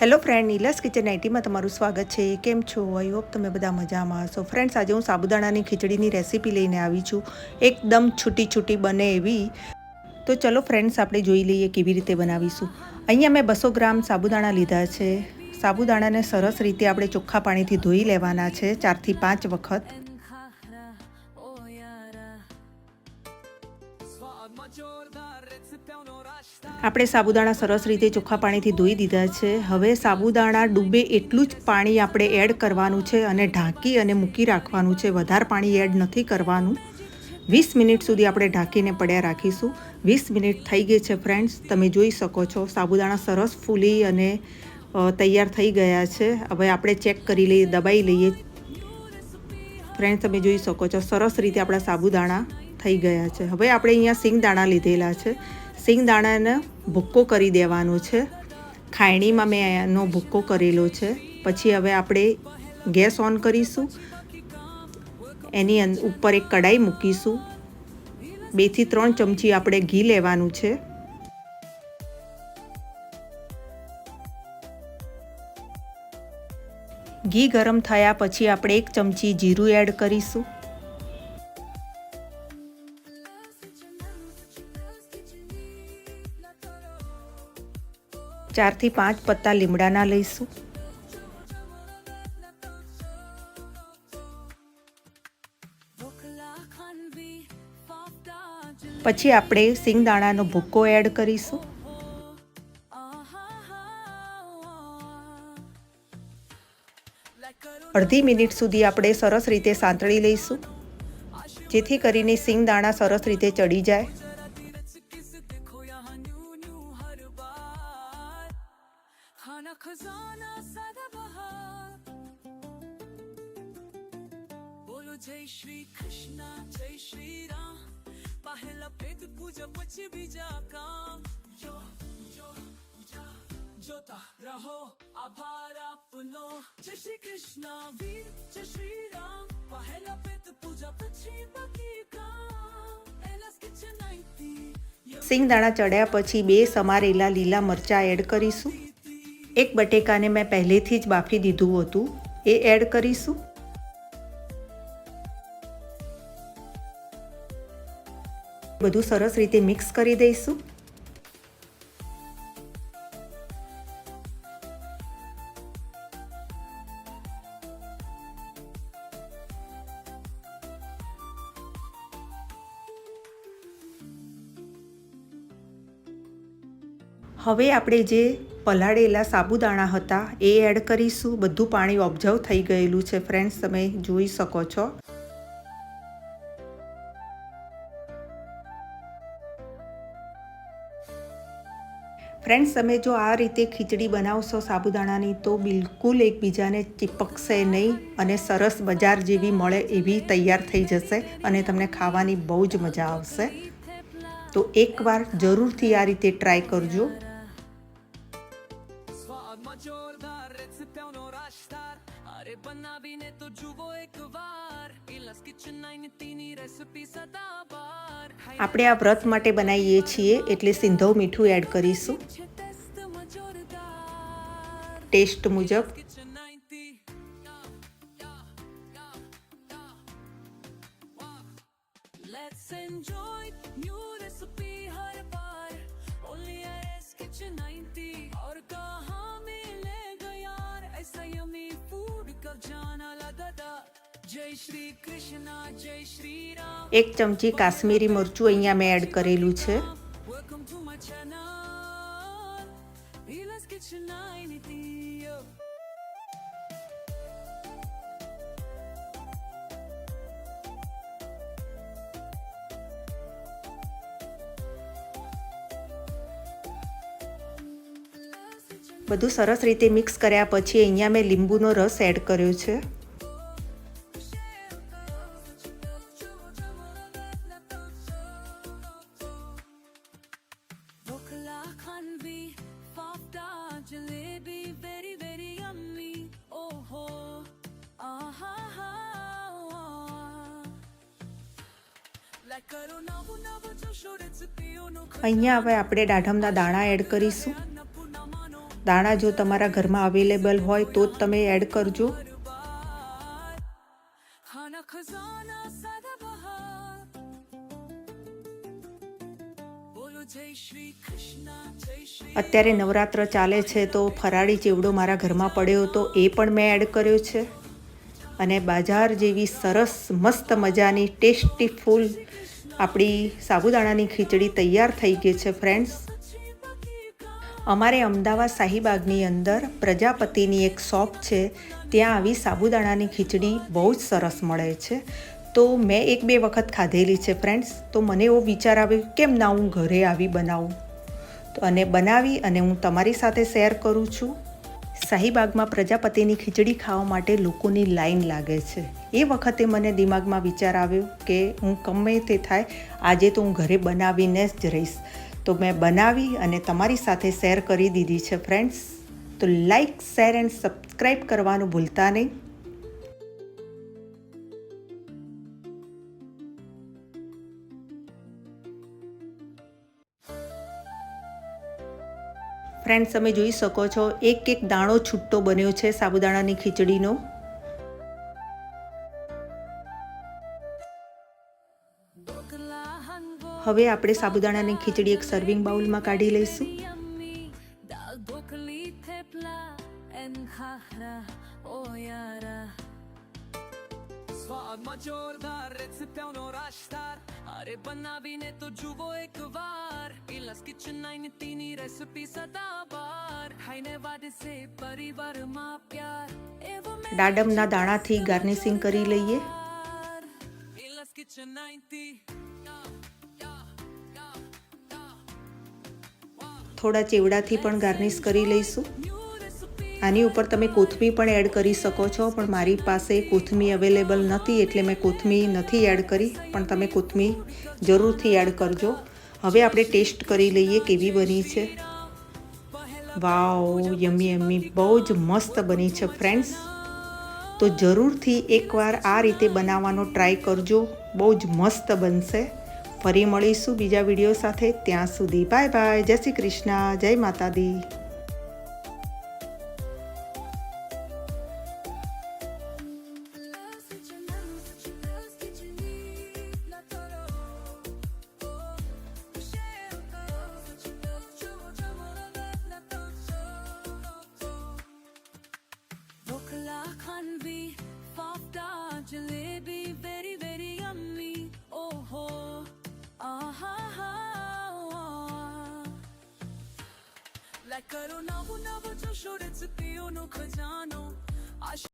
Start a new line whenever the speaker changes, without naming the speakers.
Hello friend, નીલસ kitchen 90માં તમારું સ્વાગત છે. કેમ છો? આઈ હોપ તમે બધા મજામાં હશો. ફ્રેન્ડ્સ, આજે હું સાબુદાણાની ખીચડીની રેસીપી લઈને આવી છું, એકદમ છૂટી છૂટી બને એવી. તો ચલો ફ્રેન્ડ્સ, આપણે જોઈ લઈએ કેવી રીતે બનાવીશું. અહીંયા મેં 200 ગ્રામ સાબુદાણા લીધા છે. સાબુદાણાને સરસ રીતે આપણે ચોખ્ખા પાણીથી ધોઈ લેવાના છે 4 થી 5 વખત. આપણે સાબુદાણા સરસ રીતે ચોખ્ખા પાણીથી ધોઈ દીધા છે. હવે સાબુદાણા ડૂબે એટલું જ પાણી આપણે એડ કરવાનું છે અને ઢાંકી અને મૂકી રાખવાનું છે. વધારે પાણી એડ નથી કરવાનું. 20 મિનિટ સુધી આપણે ઢાંકીને પડ્યા રાખીશું. 20 મિનિટ થઈ ગઈ છે ફ્રેન્ડ્સ, તમે જોઈ શકો છો સાબુદાણા સરસ ફૂલી અને તૈયાર થઈ ગયા છે. હવે આપણે ચેક કરી લઈએ, દબાઈ લઈએ. ફ્રેન્ડ્સ, તમે જોઈ શકો છો સરસ રીતે આપણા સાબુદાણા થઈ ગયા છે. હવે આપણે અહીંયા સિંગદાણા લીધેલા છે. સિંગદાણાને ભૂક્કો કરી દેવાનો છે. ખાયણીમાં મેં એનો ભૂક્કો કરેલો છે. પછી હવે આપણે ગેસ ઓન કરીશું. એની ઉપર એક કઢાઈ મૂકીશું. 2 થી 3 ચમચી આપણે ઘી લેવાનું છે. ઘી ગરમ થયા પછી આપણે 1 ચમચી જીરું એડ કરીશું. 4 થી 5 પત્તા લીમડાના લઈશું. પછી આપણે સિંગદાણાનો ભૂક્કો એડ કરીશું. અડધી મિનિટ સુધી આપણે સરસ રીતે સાંતળી લઈશું, જેથી કરીને સિંગદાણા સરસ રીતે ચડી જાય.
जय श्री कृष्ण जय श्री राम पहला पेट पूजा पछी बीजा काम जो जो जोता रहो आभार आपनो जय श्री कृष्ण वीर जय श्री राम पहला पेट पूजा पछी बाकी काम एलस किचन 90.
સિંગદાણા ચડ્યા પછી 2 સમારેલા લીલા મરચાં એડ કરીશું. એક બટેકાને મેં પહેલેથી જ બાફી દીધું હતું, એ એડ કરીશું. બધું સરસ રીતે મિક્સ કરી દઈશું. હવે આપણે જે પલાળેલા સાબુદાણા હતા એ એડ કરીશું. બધું પાણી ઓબ્ઝર્વ થઈ ગયેલું છે ફ્રેન્ડ્સ, તમે જોઈ શકો છો. ફ્રેન્ડ્સ, તમે જો આ રીતે ખીચડી બનાવશો સાબુદાણાની તો બિલકુલ એકબીજાને ચીપકશે નહીં અને સરસ બજાર જેવી મળે એવી તૈયાર થઈ જશે અને તમને ખાવાની બહુ જ મજા આવશે. તો એકવાર જરૂરથી આ રીતે ટ્રાય કરજો. આપણે આ વ્રત માટે બનાવીએ છીએ એટલે સિંધવ મીઠું એડ કરીશું ટેસ્ટ મુજબ. એક ચમચી કાશ્મીરી મરચું અહીંયા મેં એડ કરેલું છે. બધું સરસ રીતે મિક્સ કર્યા પછી અહીંયા મેં લીંબુનો રસ એડ કર્યો છે. અહીંયા હવે આપણે દાડમના દાણા એડ કરીશું. દાણા જો તમારા ઘરમાં અવેલેબલ હોય તો જ તમે એડ કરજો.
खाना खजाना सदाबहार बोलो जय श्री कृष्णा जय श्री
અત્યારે નવરાત્ર ચાલે છે તો ફરાળી ચેવડો મારા ઘરમાં પડ્યો હતો, એ પણ મેં એડ કર્યો છે. અને બાજાર જેવી સરસ મસ્ત મજાની ટેસ્ટી ફૂલ આપણી સાબુદાણાની ખીચડી તૈયાર થઈ ગઈ છે ફ્રેન્ડ્સ. અમારે અમદાવાદ શાહીબાગની અંદર પ્રજાપતિની એક શોપ છે, ત્યાં આવી સાબુદાણાની ખીચડી બહુ જ સરસ મળે છે. તો મેં 1-2 વખત ખાધેલી છે ફ્રેન્ડ્સ. તો મને એવો વિચાર આવ્યો કેમ ના હું ઘરે આવી બનાવું, તો અને બનાવી અને હું તમારી સાથે શેર કરું છું. શાહીબાગમાં પ્રજાપતિની ખીચડી ખાવા માટે લોકોની લાઈન લાગે છે. એ વખતે મને દિમાગમાં વિચાર આવ્યો કે હું ગમે તે થાય આજે તો હું ઘરે બનાવીને જ રહીશ. તો મેં બનાવી અને તમારી સાથે શેર કરી દીધી છે ફ્રેન્ડ્સ. તો લાઈક, શેર એન્ડ સબસ્ક્રાઈબ કરવાનું ભૂલતા નહીં. ફ્રેન્ડ્સ તમે જોઈ શકો છો એક દાણો છૂટો બન્યો છે સાબુદાણાની ખીચડીનો. હવે આપણે સાબુદાણાની ખીચડી એક સર્વિંગ બાઉલમાં કાઢી લઈશું.
दाल ढोकली थेपला एंड खाखरा ओ यारा સ્વાદમાં જોરદાર રેસિપીઓનો રાશતાર અરે બનાવીને તો જુઓ એકવાર ઇલાસ કિચન 90 ની રેસિપી સદાબહાર ખાઈને વાડે છે પરિવારમાં પ્યાર એવો
દાડમના દાણાથી ગાર્નિશિંગ કરી લઈએ.
ઇલાસ કિચન 90
થોડા ચેવડાથી પણ ગાર્નિશ કરી લઈશું. આની ઉપર તમે કોથમીર પણ એડ કરી શકો છો, પણ મારી પાસે કોથમીર અવેલેબલ નથી એટલે મેં કોથમીર નથી એડ કરી, પણ તમે કોથમીર જરૂરથી એડ કરજો. હવે આપણે ટેસ્ટ કરી લઈએ કેવી બની છે. વાવ, યમ્મી યમ્મી, બહુ જ મસ્ત બની છે ફ્રેન્ડ્સ. તો જરૂરથી એકવાર આ રીતે બનાવવાનો ટ્રાય કરજો, બહુ જ મસ્ત બનશે. ફરી મળીશું બીજા વિડીયો સાથે. ત્યાં સુધી બાય બાય, જય શ્રી કૃષ્ણ, જય માતા દી.
Dhokla खानवी fafda jalebi very very yummy ओहो आहा लाइक करो नवो नवो जो शोरे रेसिपीओ नो खजानो